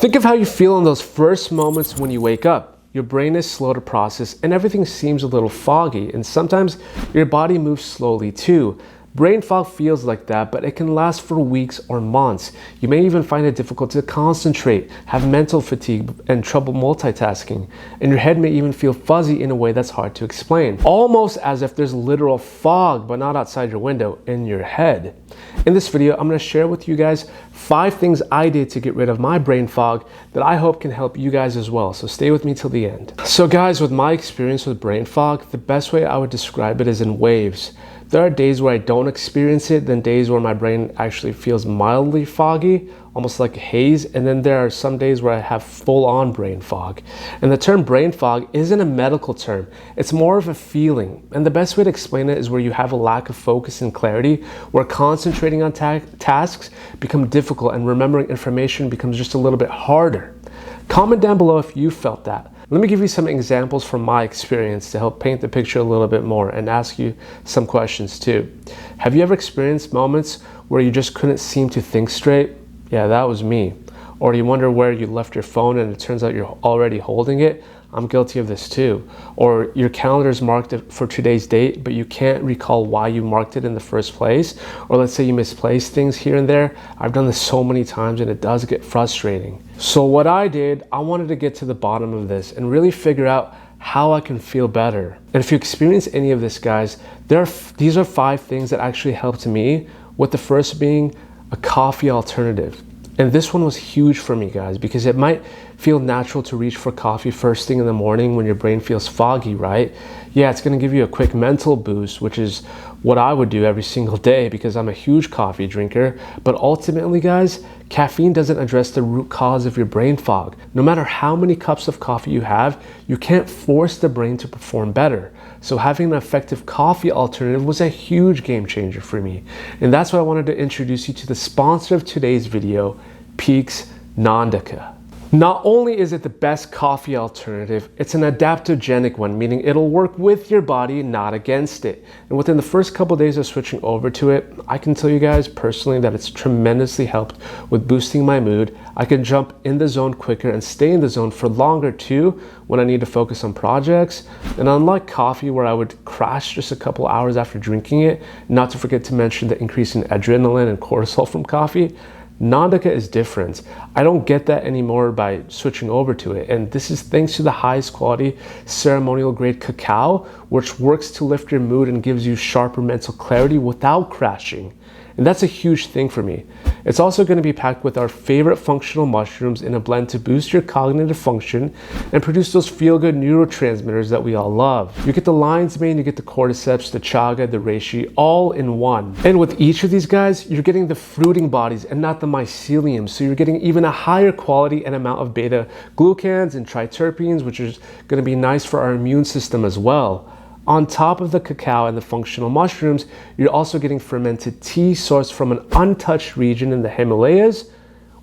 Think of how you feel in those first moments when you wake up. Your brain is slow to process and everything seems a little foggy, and sometimes your body moves slowly too. Brain fog feels like that, but it can last for weeks or months. You may even find it difficult to concentrate, have mental fatigue, and trouble multitasking. And your head may even feel fuzzy in a way that's hard to explain. Almost as if there's literal fog, but not outside your window, in your head. In this video, I'm going to share with you guys 5 things I did to get rid of my brain fog that I hope can help you guys as well. So stay with me till the end. So guys, with my experience with brain fog, the best way I would describe it is in waves. There are days where I don't experience it, then days where my brain actually feels mildly foggy, almost like a haze, and then there are some days where I have full-on brain fog. And the term brain fog isn't a medical term, it's more of a feeling. And the best way to explain it is where you have a lack of focus and clarity, where concentrating on tasks become difficult and remembering information becomes just a little bit harder. Comment down below if you felt that. Let me give you some examples from my experience to help paint the picture a little bit more and ask you some questions too. Have you ever experienced moments where you just couldn't seem to think straight? Yeah, that was me. Or you wonder where you left your phone and it turns out you're already holding it? I'm guilty of this too. Or your calendar is marked for today's date, but you can't recall why you marked it in the first place. Or let's say you misplaced things here and there. I've done this so many times and it does get frustrating. So what I did, I wanted to get to the bottom of this and really figure out how I can feel better. And if you experience any of this, guys, these are 5 things that actually helped me, with the first being a coffee alternative. And this one was huge for me, guys, because it might feel natural to reach for coffee first thing in the morning when your brain feels foggy, right? Yeah, it's going to give you a quick mental boost, which is what I would do every single day because I'm a huge coffee drinker. But ultimately, guys, caffeine doesn't address the root cause of your brain fog. No matter how many cups of coffee you have, you can't force the brain to perform better. So having an effective coffee alternative was a huge game changer for me. And that's why I wanted to introduce you to the sponsor of today's video, Peaks Non-Indica. Not only is it the best coffee alternative, it's an adaptogenic one, meaning it'll work with your body, not against it. And within the first couple of days of switching over to it, I can tell you guys personally that it's tremendously helped with boosting my mood. I can jump in the zone quicker and stay in the zone for longer too when I need to focus on projects. And unlike coffee, where I would crash just a couple hours after drinking it, not to forget to mention the increase in adrenaline and cortisol from coffee, Non-Indica is different. I don't get that anymore by switching over to it. And this is thanks to the highest quality ceremonial grade cacao, which works to lift your mood and gives you sharper mental clarity without crashing. And that's a huge thing for me. It's also going to be packed with our favorite functional mushrooms in a blend to boost your cognitive function and produce those feel-good neurotransmitters that we all love. You get the lion's mane, you get the cordyceps, the chaga, the reishi, all in one. And with each of these guys, you're getting the fruiting bodies and not the mycelium. So you're getting even a higher quality and amount of beta glucans and triterpenes, which is going to be nice for our immune system as well. On top of the cacao and the functional mushrooms, you're also getting fermented tea sourced from an untouched region in the Himalayas,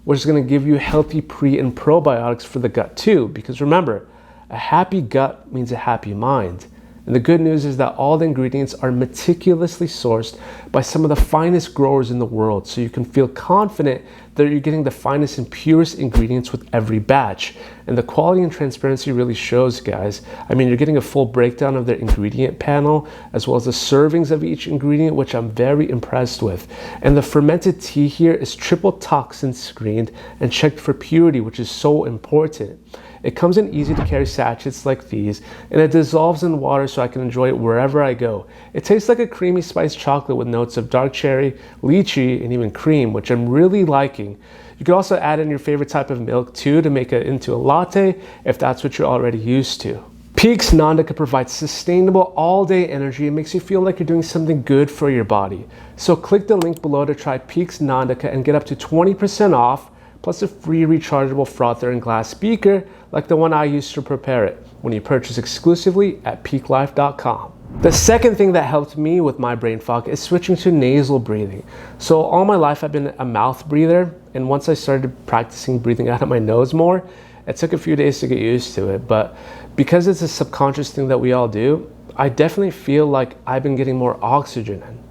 which is going to give you healthy pre and probiotics for the gut too. Because remember, a happy gut means a happy mind. And the good news is that all the ingredients are meticulously sourced by some of the finest growers in the world, so you can feel confident that you're getting the finest and purest ingredients with every batch. And the quality and transparency really shows, guys. I mean, you're getting a full breakdown of their ingredient panel, as well as the servings of each ingredient, which I'm very impressed with. And the fermented tea here is triple toxin screened and checked for purity, which is so important. It comes in easy to carry sachets like these, and it dissolves in water so I can enjoy it wherever I go. It tastes like a creamy spiced chocolate with notes of dark cherry, lychee, and even cream, which I'm really liking. You could also add in your favorite type of milk too to make it into a latte if that's what you're already used to. Peaks Non-Indica provides sustainable all-day energy and makes you feel like you're doing something good for your body. So click the link below to try Peaks Non-Indica and get up to 20% off, plus a free rechargeable frother and glass beaker like the one I used to prepare it when you purchase exclusively at peaklife.com. The second thing that helped me with my brain fog is switching to nasal breathing. So all my life I've been a mouth breather, and once I started practicing breathing out of my nose more, it took a few days to get used to it. But because it's a subconscious thing that we all do, I definitely feel like I've been getting more oxygen in.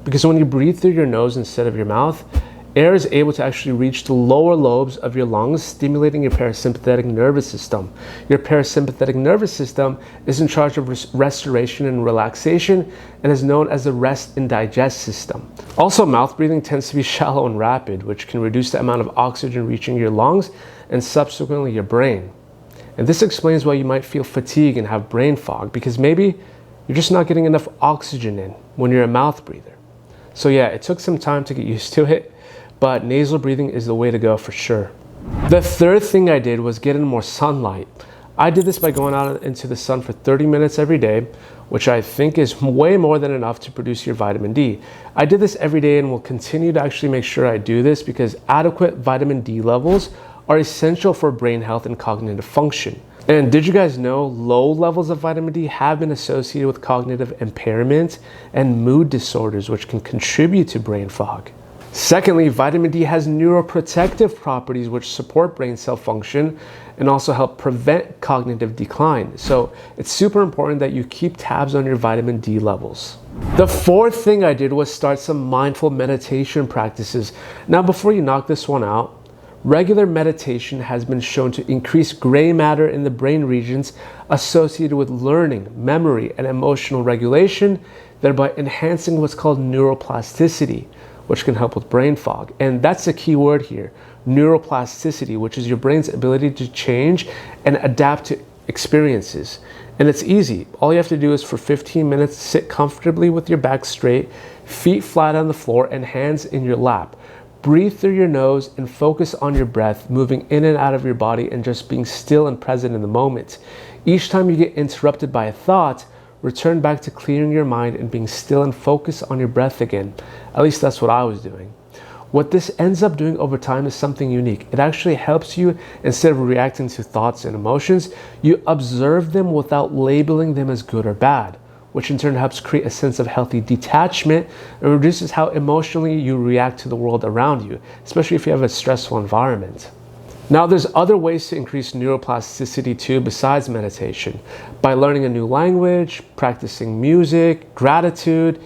Because when you breathe through your nose instead of your mouth, Air is able to actually reach the lower lobes of your lungs, stimulating your parasympathetic nervous system. Your parasympathetic nervous system is in charge of restoration and relaxation and is known as the rest and digest system. Also, mouth breathing tends to be shallow and rapid, which can reduce the amount of oxygen reaching your lungs and subsequently your brain. And this explains why you might feel fatigue and have brain fog, because maybe you're just not getting enough oxygen in when you're a mouth breather. So yeah, it took some time to get used to it, but nasal breathing is the way to go for sure. The third thing I did was get in more sunlight. I did this by going out into the sun for 30 minutes every day, which I think is way more than enough to produce your vitamin D. I did this every day and will continue to actually make sure I do this because adequate vitamin D levels are essential for brain health and cognitive function. And did you guys know low levels of vitamin D have been associated with cognitive impairment and mood disorders, which can contribute to brain fog? Secondly, vitamin D has neuroprotective properties which support brain cell function and also help prevent cognitive decline. So it's super important that you keep tabs on your vitamin D levels. The fourth thing I did was start some mindful meditation practices. Now, before you knock this one out, regular meditation has been shown to increase gray matter in the brain regions associated with learning, memory, and emotional regulation, thereby enhancing what's called neuroplasticity, which can help with brain fog. And that's the key word here, neuroplasticity, which is your brain's ability to change and adapt to experiences. And it's easy. All you have to do is for 15 minutes, sit comfortably with your back straight, feet flat on the floor, and hands in your lap. Breathe through your nose and focus on your breath, moving in and out of your body and just being still and present in the moment. Each time you get interrupted by a thought, return back to clearing your mind and being still and focus on your breath again. At least that's what I was doing. What this ends up doing over time is something unique. It actually helps you, instead of reacting to thoughts and emotions, you observe them without labeling them as good or bad, which in turn helps create a sense of healthy detachment and reduces how emotionally you react to the world around you, especially if you have a stressful environment. Now, there's other ways to increase neuroplasticity too besides meditation. By learning a new language, practicing music, gratitude,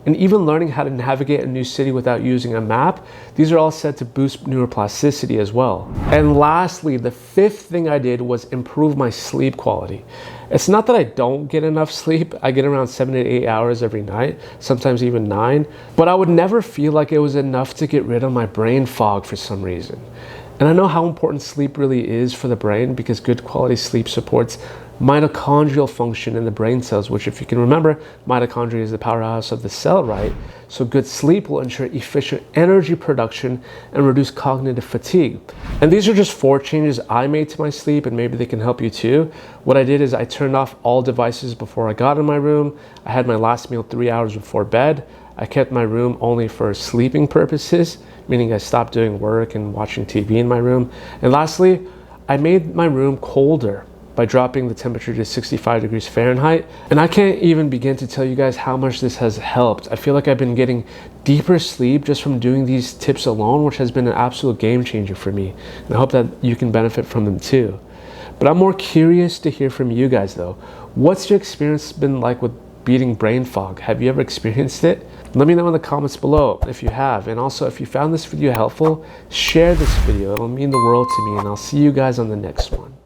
and even learning how to navigate a new city without using a map. These are all said to boost neuroplasticity as well. And lastly, the fifth thing I did was improve my sleep quality. It's not that I don't get enough sleep. I get around 7 to 8 hours every night, sometimes even 9, but I would never feel like it was enough to get rid of my brain fog for some reason. And I know how important sleep really is for the brain because good quality sleep supports mitochondrial function in the brain cells, which, if you can remember, mitochondria is the powerhouse of the cell, right? So good sleep will ensure efficient energy production and reduce cognitive fatigue. And these are just 4 changes I made to my sleep, and maybe they can help you too. What I did is I turned off all devices before I got in my room. I had my last meal 3 hours before bed. I kept my room only for sleeping purposes, meaning I stopped doing work and watching TV in my room. And lastly, I made my room colder by dropping the temperature to 65 degrees Fahrenheit. And I can't even begin to tell you guys how much this has helped. I feel like I've been getting deeper sleep just from doing these tips alone, which has been an absolute game changer for me. And I hope that you can benefit from them too. But I'm more curious to hear from you guys though. What's your experience been like with beating brain fog? Have you ever experienced it? Let me know in the comments below if you have. And also, if you found this video helpful, share this video. It'll mean the world to me, and I'll see you guys on the next one.